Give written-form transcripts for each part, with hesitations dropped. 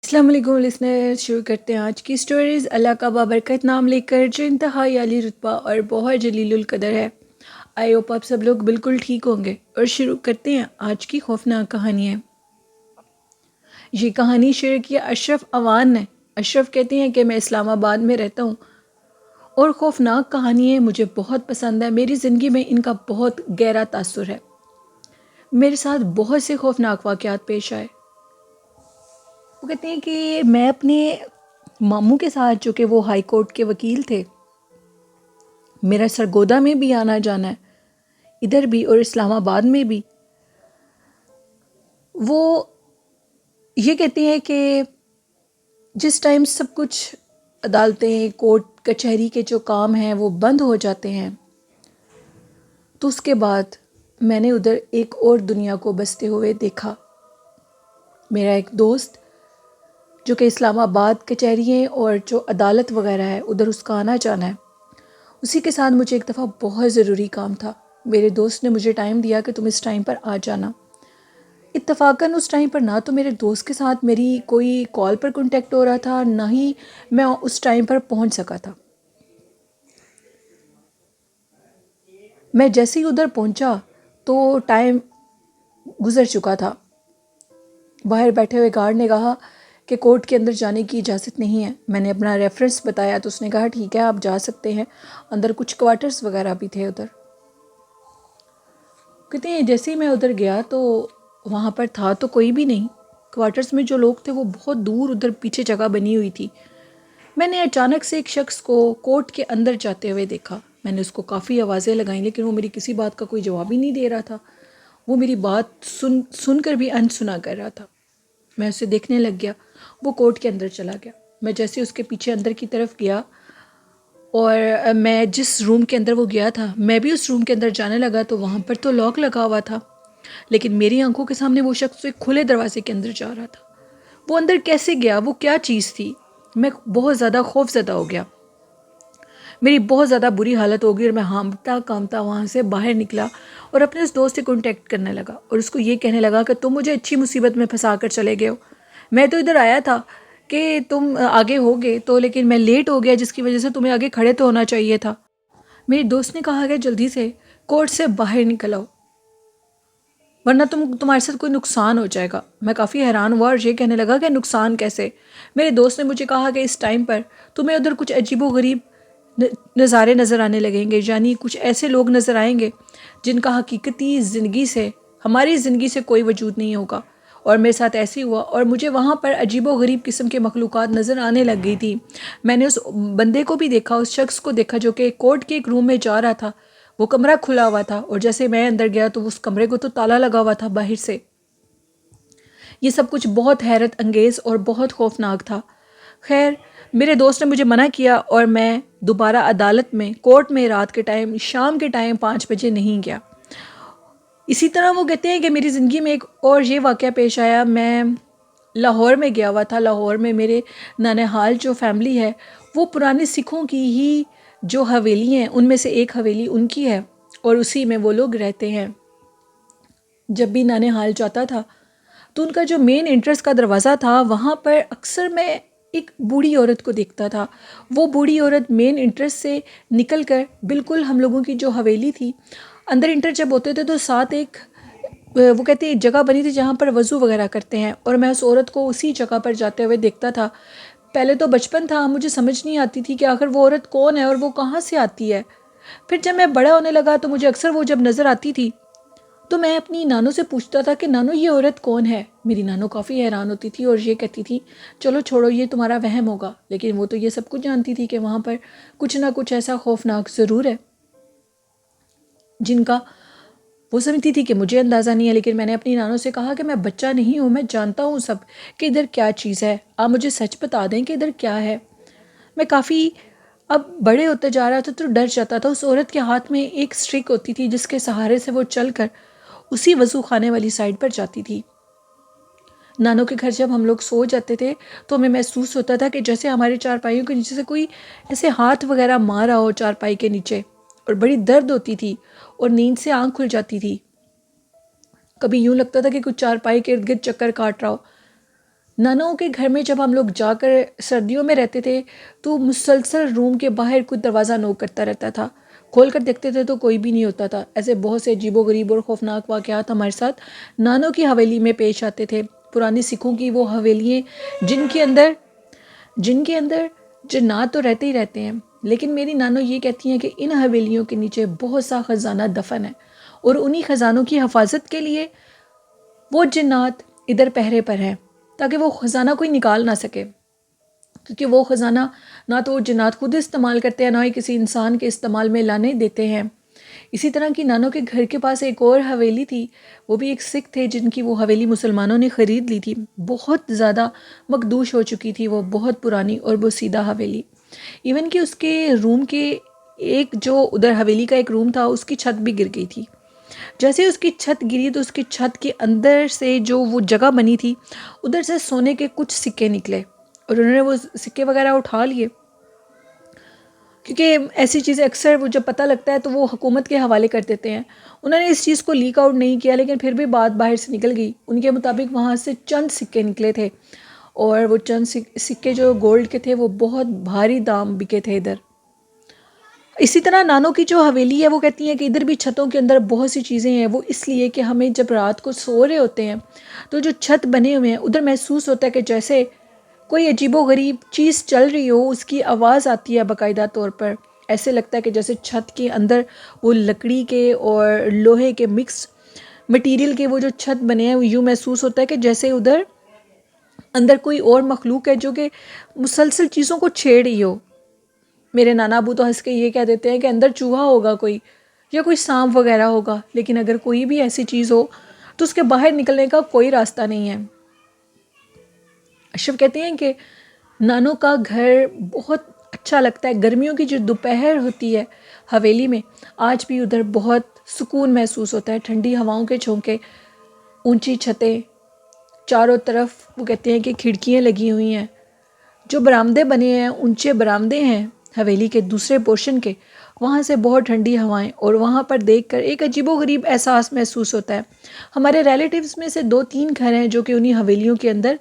السلام علیکم لسنر، شروع کرتے ہیں آج کی سٹوریز اللہ کا بابرکت نام لے کر، جو انتہائی عالی رتبہ اور بہت جلیل القدر ہے۔ آئی ہوپ آپ سب لوگ بالکل ٹھیک ہوں گے، اور شروع کرتے ہیں آج کی خوفناک کہانی ہے۔ یہ کہانی شیئر کی اشرف اوان نے۔ اشرف کہتے ہیں کہ میں اسلام آباد میں رہتا ہوں اور خوفناک کہانی ہے، مجھے بہت پسند ہے، میری زندگی میں ان کا بہت گہرا تاثر ہے۔ میرے ساتھ بہت سے خوفناک واقعات پیش آئے۔ وہ کہتے ہیں کہ میں اپنے ماموں کے ساتھ، جو کہ وہ ہائی کورٹ کے وکیل تھے، میرا سرگودا میں بھی آنا جانا ہے، ادھر بھی اور اسلام آباد میں بھی۔ وہ یہ کہتے ہیں کہ جس ٹائم سب کچھ عدالتیں، کورٹ کچہری کے جو کام ہیں وہ بند ہو جاتے ہیں، تو اس کے بعد میں نے ادھر ایک اور دنیا کو بستے ہوئے دیکھا۔ میرا ایک دوست جو کہ اسلام آباد کچہرییں اور جو عدالت وغیرہ ہے ادھر اس کا آنا جانا ہے، اسی کے ساتھ مجھے ایک دفعہ بہت ضروری کام تھا۔ میرے دوست نے مجھے ٹائم دیا کہ تم اس ٹائم پر آ جانا۔ اتفاقاً اس ٹائم پر نہ تو میرے دوست کے ساتھ میری کوئی کال پر کنٹیکٹ ہو رہا تھا، نہ ہی میں اس ٹائم پر پہنچ سکا تھا۔ میں جیسے ہی ادھر پہنچا تو ٹائم گزر چکا تھا۔ باہر بیٹھے ہوئے گارڈ نے کہا کہ کورٹ کے اندر جانے کی اجازت نہیں ہے۔ میں نے اپنا ریفرنس بتایا تو اس نے کہا ٹھیک ہے آپ جا سکتے ہیں، اندر کچھ کوارٹرز وغیرہ بھی تھے ادھر۔ کہتے ہیں جیسے ہی میں ادھر گیا تو وہاں پر تھا تو کوئی بھی نہیں، کوارٹرز میں جو لوگ تھے وہ بہت دور ادھر پیچھے جگہ بنی ہوئی تھی۔ میں نے اچانک سے ایک شخص کو کورٹ کے اندر جاتے ہوئے دیکھا۔ میں نے اس کو کافی آوازیں لگائیں لیکن وہ میری کسی بات کا کوئی جواب ہی نہیں دے رہا تھا۔ وہ میری بات سن کر بھی انسنا کر رہا تھا۔ میں اسے دیکھنے لگ گیا، وہ کورٹ کے اندر چلا گیا۔ میں جیسے اس کے پیچھے اندر کی طرف گیا اور میں جس روم کے اندر وہ گیا تھا میں بھی اس روم کے اندر جانے لگا تو وہاں پر تو لاک لگا ہوا تھا، لیکن میری آنکھوں کے سامنے وہ شخص ایک کھلے دروازے کے اندر جا رہا تھا۔ وہ اندر کیسے گیا؟ وہ کیا چیز تھی؟ میں بہت زیادہ خوف زدہ ہو گیا، میری بہت زیادہ بری حالت ہو گئی، اور میں ہامتا کامتا وہاں سے باہر نکلا اور اپنے اس دوست سے کانٹیکٹ کرنے لگا اور اس کو یہ کہنے لگا کہ تم مجھے اچھی مصیبت میں پھنسا کر چلے گئے ہو۔ میں تو ادھر آیا تھا کہ تم آگے ہوگے تو، لیکن میں لیٹ ہو گیا جس کی وجہ سے تمہیں آگے کھڑے تو ہونا چاہیے تھا۔ میری دوست نے کہا کہ جلدی سے کورٹ سے باہر نکل آؤ ورنہ تمہارے ساتھ کوئی نقصان ہو جائے گا۔ میں کافی حیران ہوا اور یہ کہنے لگا کہ نقصان کیسے؟ میرے دوست نے مجھے کہا کہ اس ٹائم پر تمہیں ادھر کچھ عجیب و غریب نظارے نظر آنے لگیں گے، یعنی کچھ ایسے لوگ نظر آئیں گے جن کا حقیقتی زندگی سے، ہماری زندگی سے کوئی وجود نہیں ہوگا۔ اور میرے ساتھ ایسے ہوا اور مجھے وہاں پر عجیب و غریب قسم کے مخلوقات نظر آنے لگ گئی تھی۔ میں نے اس بندے کو بھی دیکھا، اس شخص کو دیکھا جو کہ کورٹ کے ایک روم میں جا رہا تھا۔ وہ کمرہ کھلا ہوا تھا اور جیسے میں اندر گیا تو اس کمرے کو تو تالا لگا ہوا تھا باہر سے۔ یہ سب کچھ بہت حیرت انگیز اور بہت خوفناک تھا۔ خیر، میرے دوست نے مجھے منع کیا اور میں دوبارہ عدالت میں، کورٹ میں رات کے ٹائم، شام کے ٹائم 5 بجے نہیں گیا۔ اسی طرح وہ کہتے ہیں کہ میری زندگی میں ایک اور یہ واقعہ پیش آیا۔ میں لاہور میں گیا ہوا تھا۔ لاہور میں میرے نانہال جو فیملی ہے وہ پرانے سکھوں کی ہی جو حویلی ہیں ان میں سے ایک حویلی ان کی ہے اور اسی میں وہ لوگ رہتے ہیں۔ جب بھی نانہال جاتا تھا تو ان کا جو مین انٹرس کا دروازہ تھا وہاں پر اکثر میں ایک بوڑھی عورت کو دیکھتا تھا۔ وہ بوڑھی عورت مین انٹرس سے نکل کر بالکل ہم لوگوں کی جو حویلی تھی اندر انٹر جب ہوتے تھے تو ساتھ ایک وہ کہتے ہیں جگہ بنی تھی جہاں پر وضو وغیرہ کرتے ہیں، اور میں اس عورت کو اسی جگہ پر جاتے ہوئے دیکھتا تھا۔ پہلے تو بچپن تھا، مجھے سمجھ نہیں آتی تھی کہ آخر وہ عورت کون ہے اور وہ کہاں سے آتی ہے۔ پھر جب میں بڑا ہونے لگا تو مجھے اکثر وہ جب نظر آتی تھی تو میں اپنی نانو سے پوچھتا تھا کہ نانو یہ عورت کون ہے؟ میری نانو کافی حیران ہوتی تھی اور یہ کہتی تھی چلو چھوڑو یہ تمہارا وہم ہوگا، لیکن وہ تو یہ سب کچھ جانتی تھی کہ وہاں پر کچھ نہ کچھ ایسا خوفناک ضرور ہے جن کا وہ سمجھتی تھی کہ مجھے اندازہ نہیں ہے۔ لیکن میں نے اپنی نانو سے کہا کہ میں بچہ نہیں ہوں، میں جانتا ہوں سب کہ ادھر کیا چیز ہے، آپ مجھے سچ بتا دیں کہ ادھر کیا ہے۔ میں کافی اب بڑے ہوتے جا رہا تھا تو ڈر جاتا تھا۔ اس عورت کے ہاتھ میں ایک سٹرک ہوتی تھی جس کے سہارے سے وہ چل کر اسی وضو خانے والی سائڈ پر جاتی تھی۔ نانو کے گھر جب ہم لوگ سو جاتے تھے تو ہمیں محسوس ہوتا تھا کہ جیسے ہمارے چارپائیوں کے نیچے سے کوئی ایسے ہاتھ وغیرہ مارا ہو چارپائی کے نیچے، اور بڑی درد ہوتی تھی اور نیند سے آنکھ کھل جاتی تھی۔ کبھی یوں لگتا تھا کہ کچھ چارپائی کے ارد گرد چکر کاٹ رہا ہو۔ نانوں کے گھر میں جب ہم لوگ جا کر سردیوں میں رہتے تھے تو مسلسل روم کے باہر کوئی دروازہ نوک کرتا رہتا تھا، کھول کر دیکھتے تھے تو کوئی بھی نہیں ہوتا تھا۔ ایسے بہت سے عجیب و غریب اور خوفناک واقعات ہمارے ساتھ نانوں کی حویلی میں پیش آتے تھے۔ پرانی سکھوں کی وہ حویلیاں جن کے اندر جنات تو رہتے ہی رہتے ہیں، لیکن میری نانو یہ کہتی ہیں کہ ان حویلیوں کے نیچے بہت سا خزانہ دفن ہے، اور انہی خزانوں کی حفاظت کے لیے وہ جنات ادھر پہرے پر ہیں تاکہ وہ خزانہ کوئی نکال نہ سکے، کیونکہ وہ خزانہ نہ تو وہ جنات خود استعمال کرتے ہیں، نہ ہی کسی انسان کے استعمال میں لانے دیتے ہیں۔ اسی طرح کی نانوں کے گھر کے پاس ایک اور حویلی تھی، وہ بھی ایک سکھ تھے جن کی وہ حویلی مسلمانوں نے خرید لی تھی۔ بہت زیادہ مخدوش ہو چکی تھی، وہ بہت پرانی اور بوسیدہ حویلی، ایون کہ اس کے روم کے ایک جو ادھر حویلی کا ایک روم تھا اس کی چھت بھی گر گئی تھی۔ جیسے اس کی چھت گری تو اس کی چھت کے اندر سے جو وہ جگہ بنی تھی ادھر سے سونے کے کچھ سکے نکلے، اور انہوں نے وہ سکے وغیرہ اٹھا لیے، کیونکہ ایسی چیزیں اکثر وہ جب پتہ لگتا ہے تو وہ حکومت کے حوالے کر دیتے ہیں۔ انہوں نے اس چیز کو لیک آؤٹ نہیں کیا، لیکن پھر بھی بات باہر سے نکل گئی۔ ان کے مطابق وہاں سے چند سکے نکلے تھے، اور وہ چند سکے جو گولڈ کے تھے وہ بہت بھاری دام بکے تھے ادھر۔ اسی طرح نانوں کی جو حویلی ہے وہ کہتی ہیں کہ ادھر بھی چھتوں کے اندر بہت سی چیزیں ہیں، وہ اس لیے کہ ہمیں جب رات کو سو رہے ہوتے ہیں تو جو چھت بنے ہوئے ہیں ادھر محسوس ہوتا ہے کہ جیسے کوئی عجیب و غریب چیز چل رہی ہو، اس کی آواز آتی ہے باقاعدہ طور پر۔ ایسے لگتا ہے کہ جیسے چھت کے اندر وہ لکڑی کے اور لوہے کے مکس مٹیریل کے وہ جو چھت بنے ہیں، وہ یوں محسوس ہوتا ہے کہ جیسے ادھر اندر کوئی اور مخلوق ہے جو کہ مسلسل چیزوں کو چھیڑ رہی ہو۔ میرے نانا ابو تو ہنس کے یہ کہہ دیتے ہیں کہ اندر چوہا ہوگا کوئی، یا کوئی سانپ وغیرہ ہوگا، لیکن اگر کوئی بھی ایسی چیز ہو تو اس کے باہر نکلنے کا کوئی راستہ نہیں ہے۔ اشرف کہتے ہیں کہ نانوں کا گھر بہت اچھا لگتا ہے، گرمیوں کی جو دوپہر ہوتی ہے حویلی میں آج بھی ادھر بہت سکون محسوس ہوتا ہے، ٹھنڈی ہواؤں کے جھونکے، اونچی چھتیں، چاروں طرف وہ کہتے ہیں کہ کھڑکیاں لگی ہوئی ہیں، جو برآمدے بنے ہیں اونچے برآمدے ہیں حویلی کے دوسرے پورشن کے، وہاں سے بہت ٹھنڈی ہوائیں، اور وہاں پر دیکھ کر ایک عجیب و غریب احساس محسوس ہوتا ہے۔ ہمارے ریلیٹیوز میں سے 2-3 گھر ہیں جو کہ انہی حویلیوں کے اندر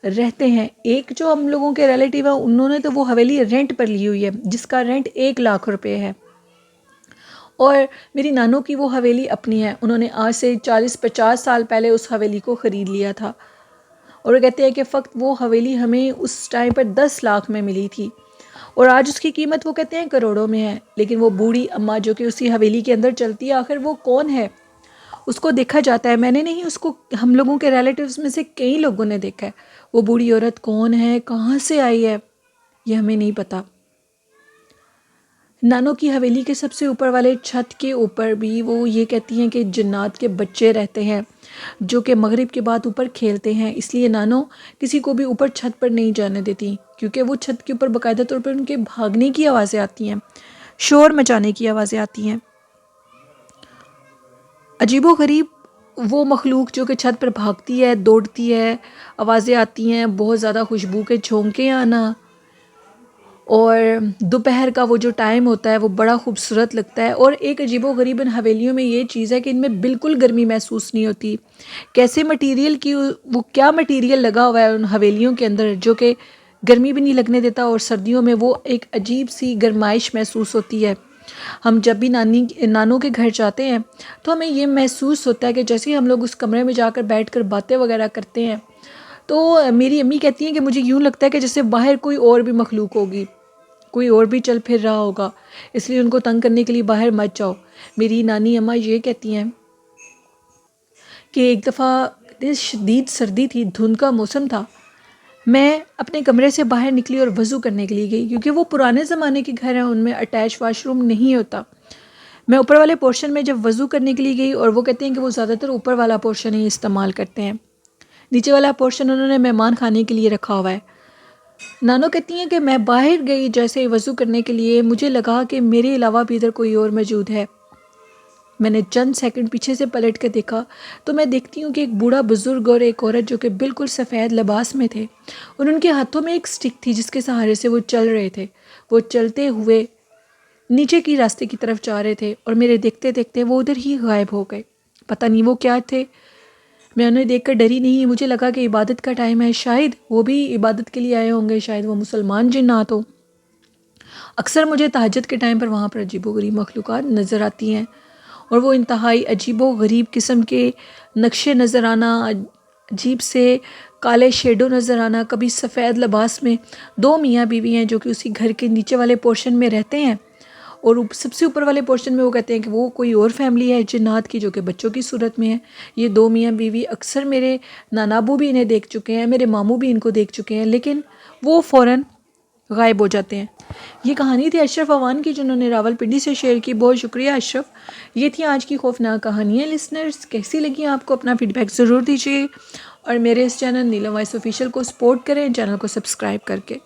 رہتے ہیں۔ ایک جو ہم لوگوں کے ریلیٹیو ہیں انہوں نے تو وہ حویلی رینٹ پر لی ہوئی ہے، جس کا رینٹ 1,00,000 روپے ہے، اور میری نانوں کی وہ حویلی اپنی ہے، انہوں نے آج سے 40-50 سال پہلے اس حویلی کو خرید لیا تھا، اور وہ کہتے ہیں کہ فقط وہ حویلی ہمیں اس ٹائم پر 10 لاکھ میں ملی تھی، اور آج اس کی قیمت وہ کہتے ہیں کروڑوں میں ہے۔ لیکن وہ بوڑھی اماں جو کہ اسی حویلی کے اندر چلتی ہے، آخر وہ کون ہے؟ اس کو دیکھا جاتا ہے، میں نے نہیں، اس کو ہم لوگوں کے ریلیٹیوز میں سے کئی لوگوں نے دیکھا ہے۔ وہ بوڑھی عورت کون ہے، کہاں سے آئی ہے، یہ ہمیں نہیں پتا۔ نانوں کی حویلی کے سب سے اوپر والے چھت کے اوپر بھی وہ یہ کہتی ہیں کہ جنات کے بچے رہتے ہیں جو کہ مغرب کے بعد اوپر کھیلتے ہیں، اس لیے نانوں کسی کو بھی اوپر چھت پر نہیں جانے دیتی، کیونکہ وہ چھت کے اوپر باقاعدہ طور پر ان کے بھاگنے کی آوازیں آتی ہیں، شور مچانے کی آوازیں آتی ہیں، عجیب و غریب وہ مخلوق جو کہ چھت پر بھاگتی ہے، دوڑتی ہے، آوازیں آتی ہیں، بہت زیادہ خوشبو کے جھونکے آنا، اور دوپہر کا وہ جو ٹائم ہوتا ہے وہ بڑا خوبصورت لگتا ہے۔ اور ایک عجیب و غریب ان حویلیوں میں یہ چیز ہے کہ ان میں بالکل گرمی محسوس نہیں ہوتی، کیسے مٹیریل کی، وہ کیا مٹیریل لگا ہوا ہے ان حویلیوں کے اندر جو کہ گرمی بھی نہیں لگنے دیتا، اور سردیوں میں وہ ایک عجیب سی گرمائش محسوس ہوتی ہے۔ ہم جب بھی نانوں کے گھر جاتے ہیں تو ہمیں یہ محسوس ہوتا ہے کہ جیسے ہی ہم لوگ اس کمرے میں جا کر بیٹھ کر باتیں وغیرہ کرتے ہیں تو میری امی کہتی ہیں کہ مجھے یوں لگتا ہے کہ جیسے باہر کوئی اور بھی مخلوق ہوگی، کوئی اور بھی چل پھر رہا ہوگا، اس لیے ان کو تنگ کرنے کے لیے باہر مت جاؤ۔ میری نانی اماں یہ کہتی ہیں کہ ایک دفعہ شدید سردی تھی، دھند کا موسم تھا، میں اپنے کمرے سے باہر نکلی اور وضو کرنے کے لیے گئی، کیونکہ وہ پرانے زمانے کے گھر ہیں، ان میں اٹیچ واش روم نہیں ہوتا۔ میں اوپر والے پورشن میں جب وضو کرنے کے لیے گئی، اور وہ کہتے ہیں کہ وہ زیادہ تر اوپر والا پورشن ہی استعمال کرتے ہیں، نیچے والا پورشن انہوں نے مہمان خانے کے لیے رکھا ہوا ہے۔ نانو کہتی ہیں کہ میں باہر گئی جیسے وضو کرنے کے لیے، مجھے لگا کہ میرے علاوہ بھی ادھر کوئی اور موجود ہے۔ میں نے چند سیکنڈ پیچھے سے پلٹ کر دیکھا تو میں دیکھتی ہوں کہ ایک بوڑھا بزرگ اور ایک عورت جو کہ بالکل سفید لباس میں تھے، اور ان کے ہاتھوں میں ایک سٹک تھی جس کے سہارے سے وہ چل رہے تھے، وہ چلتے ہوئے نیچے کی راستے کی طرف جا رہے تھے، اور میرے دیکھتے دیکھتے وہ ادھر ہی غائب ہو گئے۔ پتہ نہیں وہ کیا تھے، میں انہیں دیکھ کر ڈری نہیں، مجھے لگا کہ عبادت کا ٹائم ہے، شاید وہ بھی عبادت کے لیے آئے ہوں گے، شاید وہ مسلمان جنات ہوں۔ اکثر مجھے تہجد کے ٹائم پر وہاں پر عجیب و غریب مخلوقات نظر آتی ہیں، اور وہ انتہائی عجیب و غریب قسم کے نقشے نظر آنا، عجیب سے کالے شیڈو نظر آنا، کبھی سفید لباس میں دو میاں بیوی ہیں جو کہ اسی گھر کے نیچے والے پورشن میں رہتے ہیں، اور سب سے اوپر والے پورشن میں وہ کہتے ہیں کہ وہ کوئی اور فیملی ہے جنات کی جو کہ بچوں کی صورت میں ہے۔ یہ دو میاں بیوی اکثر میرے نانا ابو بھی انہیں دیکھ چکے ہیں، میرے ماموں بھی ان کو دیکھ چکے ہیں، لیکن وہ فوراً غائب ہو جاتے ہیں۔ یہ کہانی تھی اشرف اوان کی جنہوں نے راولپنڈی سے شیئر کی۔ بہت شکریہ اشرف۔ یہ تھی آج کی خوفناک کہانیاں۔ لسنرز کیسی لگی آپ کو؟ اپنا فیڈ بیک ضرور دیجیے، اور میرے اس چینل نیلم وائس آفیشیل کو سپورٹ کریں، چینل کو سبسکرائب کر کے۔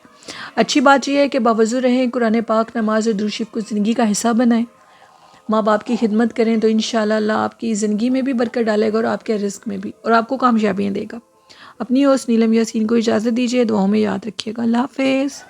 اچھی بات یہ ہے کہ باوضو رہیں، قرآن پاک، نماز اور درود شریف کو زندگی کا حصہ بنائیں، ماں باپ کی خدمت کریں، تو انشاءاللہ اللہ آپ کی زندگی میں بھی برکت ڈالے گا اور آپ کے رزق میں بھی، اور آپ کو کامیابیاں دے گا۔ اپنی ہوسٹ نیلم یاسین کو اجازت دیجیے، دعاؤں میں یاد رکھیے گا۔ اللہ حافظ۔